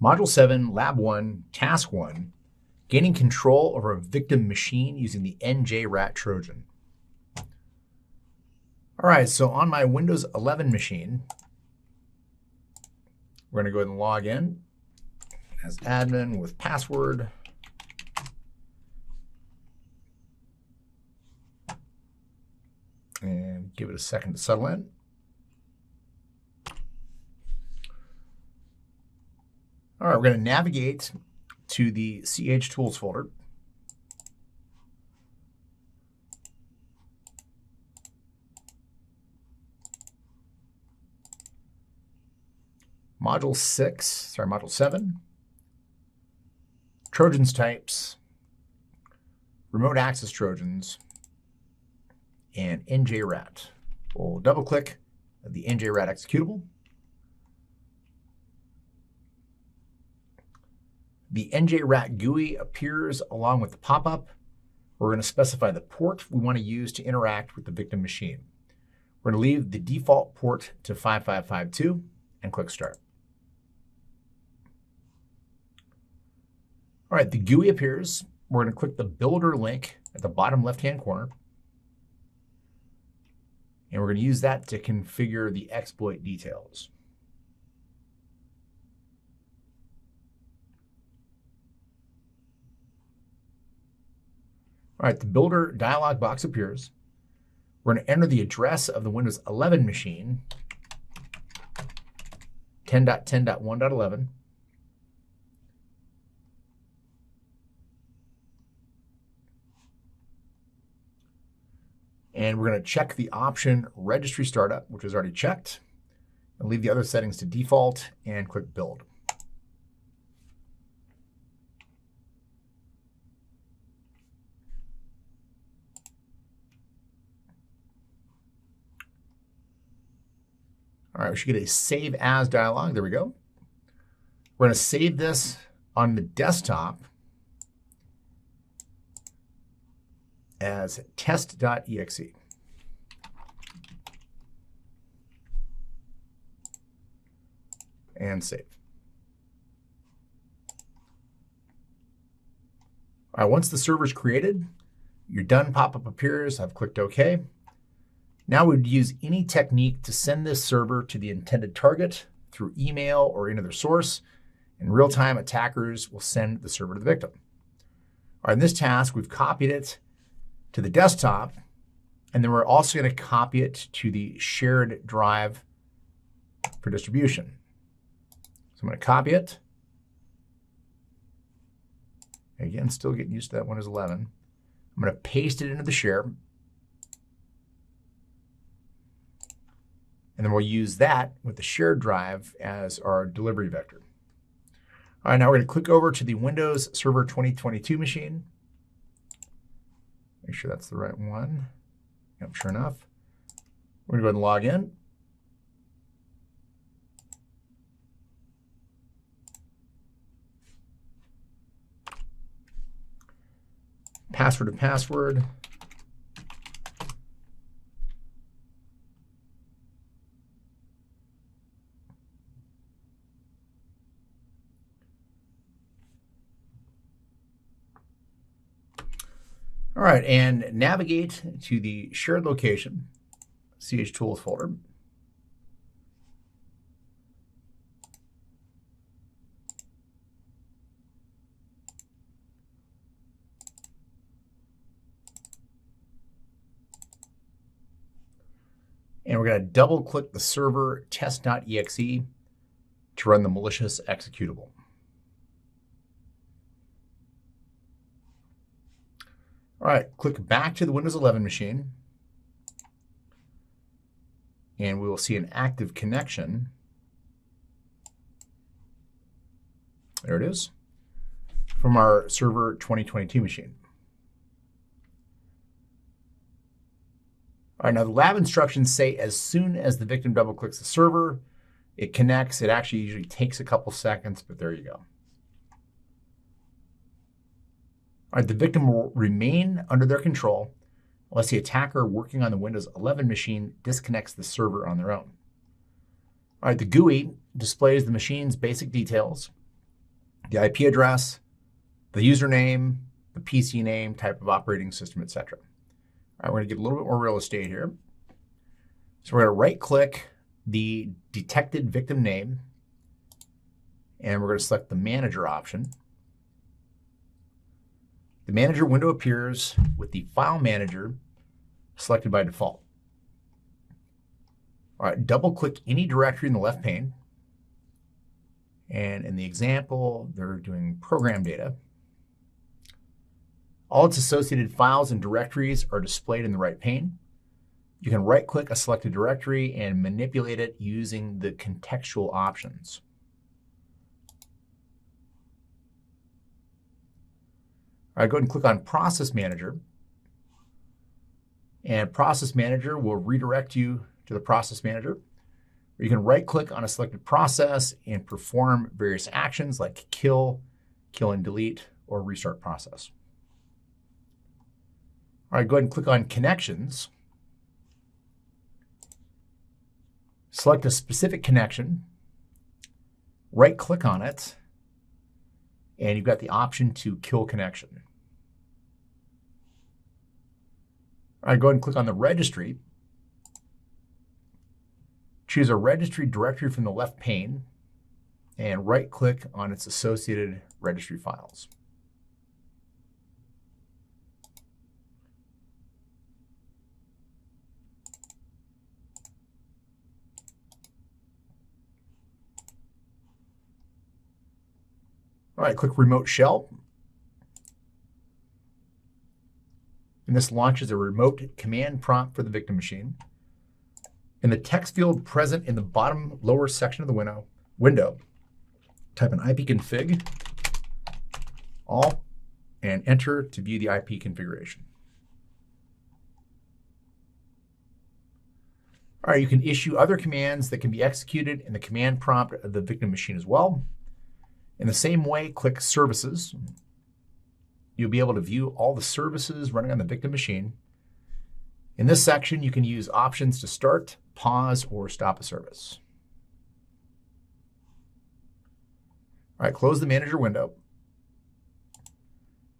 Module 7, Lab 1, Task 1, gaining control over a victim machine using the NJ-RAT Trojan. All right, so on my Windows 11 machine, we're going to go ahead and log in as admin with password. And give it a second to settle in. All right, we're going to navigate to the CH Tools folder. Module 7, Trojans types, remote access Trojans, and NJ-RAT. We'll double click the NJ-RAT executable. The NJ-RAT GUI appears along with the pop-up. We're going to specify the port we want to use to interact with the victim machine. We're going to leave the default port to 5552 and click Start. All right, the GUI appears. We're going to click the Builder link at the bottom left-hand corner. And we're going to use that to configure the exploit details. All right, the Builder dialog box appears. We're going to enter the address of the Windows 11 machine, 10.10.1.11. And we're going to check the option Registry Startup, which is already checked, and leave the other settings to default and click Build. All right, we should get a Save As dialog. There we go. We're going to save this on the desktop as test.exe. And save. All right, once the server is created, your done pop-up appears. I've clicked OK. Now we'd use any technique to send this server to the intended target through email or any other source. In real time, attackers will send the server to the victim. All right, in this task, we've copied it to the desktop, and then we're also going to copy it to the shared drive for distribution. So I'm going to copy it. Again, still getting used to that Windows 11. I'm going to paste it into the share. And then we'll use that with the shared drive as our delivery vector. All right, now we're going to click over to the Windows Server 2022 machine. Make sure that's the right one. Yep, sure enough. We're going to go ahead and log in. Password to password. All right, and navigate to the shared location, CH Tools folder. And we're going to double click the server test.exe to run the malicious executable. All right, click back to the Windows 11 machine, and we will see an active connection. There it is, from our Server 2022 machine. All right, now the lab instructions say as soon as the victim double clicks the server, it connects. It actually usually takes a couple seconds, but there you go. All right, the victim will remain under their control unless the attacker working on the Windows 11 machine disconnects the server on their own. All right, the GUI displays the machine's basic details, the IP address, the username, the PC name, type of operating system, etc. All right, we're going to get a little bit more real estate here. So we're going to right-click the detected victim name, and we're going to select the manager option. The manager window appears with the file manager selected by default. All right, double-click any directory in the left pane. And in the example, they're doing program data. All its associated files and directories are displayed in the right pane. You can right-click a selected directory and manipulate it using the contextual options. All right, go ahead and click on Process Manager. And Process Manager will redirect you to the Process Manager, where you can right-click on a selected process and perform various actions like kill and delete, or restart process. All right, go ahead and click on Connections. Select a specific connection, right-click on it, and you've got the option to kill connection. All right, go ahead and click on the registry. Choose a registry directory from the left pane and right-click on its associated registry files. All right, click Remote Shell. And this launches a remote command prompt for the victim machine. In the text field present in the bottom lower section of the window, type in ipconfig all and enter to view the IP configuration. All right, you can issue other commands that can be executed in the command prompt of the victim machine as well. In the same way, click Services. You'll be able to view all the services running on the victim machine. In this section, you can use options to start, pause, or stop a service. All right, close the manager window.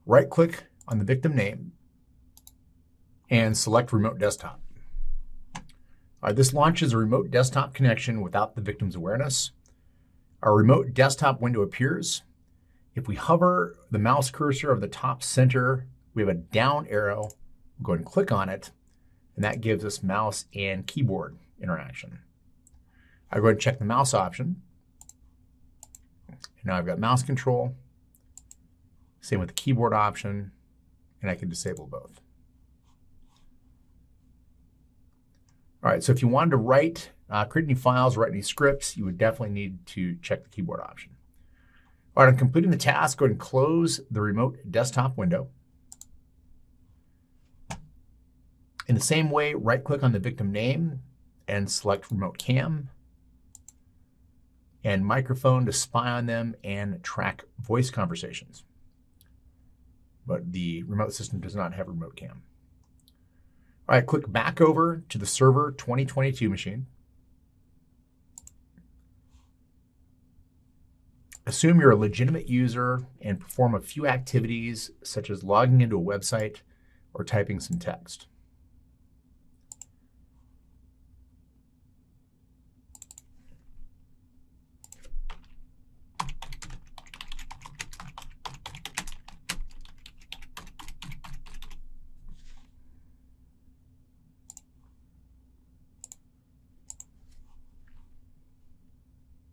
Right-click on the victim name and select Remote Desktop. All right, this launches a remote desktop connection without the victim's awareness. Our remote desktop window appears. If we hover the mouse cursor over the top center, we have a down arrow. We'll go ahead and click on it, and that gives us mouse and keyboard interaction. I go ahead and check the mouse option. And now I've got mouse control. Same with the keyboard option, and I can disable both. All right, so if you wanted to write, create any files, write any scripts, you would definitely need to check the keyboard option. All right, on completing the task, go ahead and close the remote desktop window. In the same way, right-click on the victim name and select Remote Cam and microphone to spy on them and track voice conversations. But the remote system does not have Remote Cam. All right, click back over to the Server 2022 machine. Assume you're a legitimate user and perform a few activities such as logging into a website or typing some text.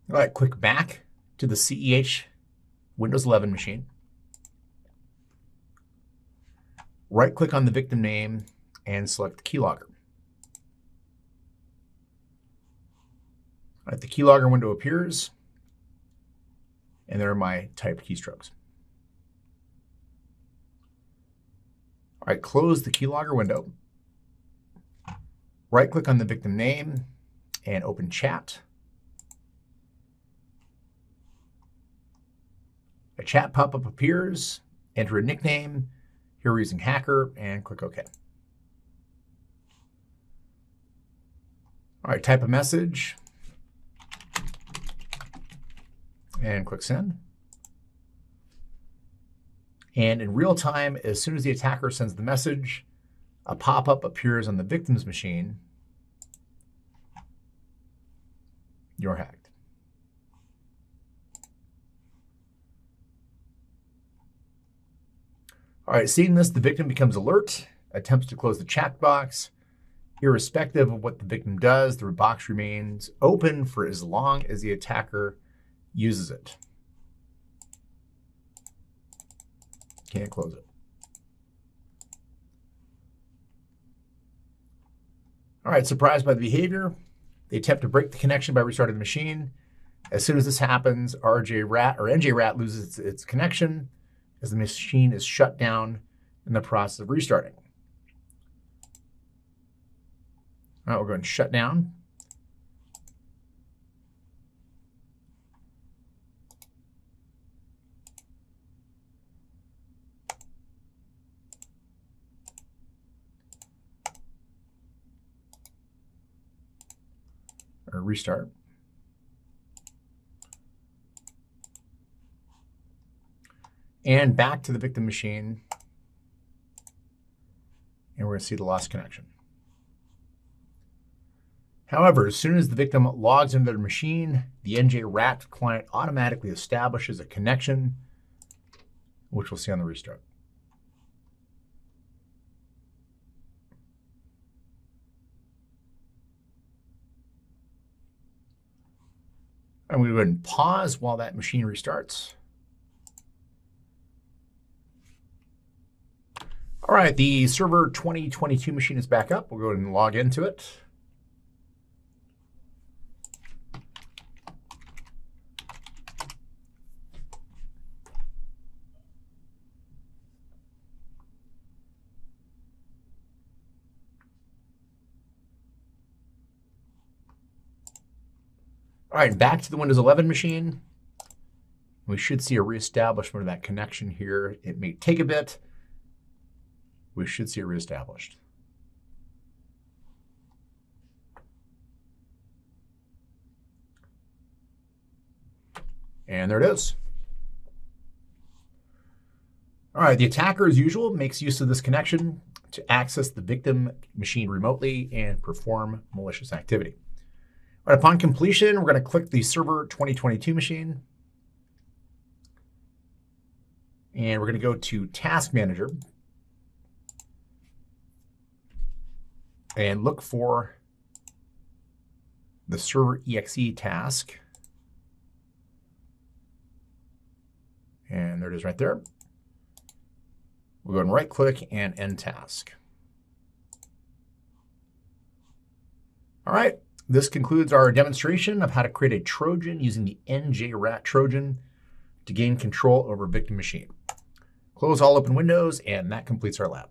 All right, click back to the CEH Windows 11 machine. Right-click on the victim name and select the keylogger. All right, the keylogger window appears, and there are my typed keystrokes. All right, close the keylogger window. Right-click on the victim name and open chat. A chat pop-up appears, enter a nickname, here we're using hacker, and click OK. All right, type a message, and click send. And in real time, as soon as the attacker sends the message, a pop-up appears on the victim's machine. You're hacked. All right, seeing this, the victim becomes alert, attempts to close the chat box. Irrespective of what the victim does, the box remains open for as long as the attacker uses it. Can't close it. All right, surprised by the behavior, they attempt to break the connection by restarting the machine. As soon as this happens, NJRAT loses its connection as the machine is shut down in the process of restarting. All right, we'll go ahead and shut down. Or restart. And back to the victim machine. And we're going to see the lost connection. However, as soon as the victim logs into their machine, the NJRAT client automatically establishes a connection, which we'll see on the restart. I'm going to go ahead and pause while that machine restarts. All right, the server 2022 machine is back up. We'll go ahead and log into it. All right, back to the Windows 11 machine. We should see a reestablishment of that connection here. It may take a bit. We should see it reestablished. And there it is. All right, the attacker, as usual, makes use of this connection to access the victim machine remotely and perform malicious activity. All right, upon completion, we're going to click the Server 2022 machine. And we're going to go to Task Manager and look for the Server exe task. And there it is right there. We'll go and right-click and End Task. All right. This concludes our demonstration of how to create a Trojan using the NJRAT Trojan to gain control over a victim machine. Close all open windows, and that completes our lab.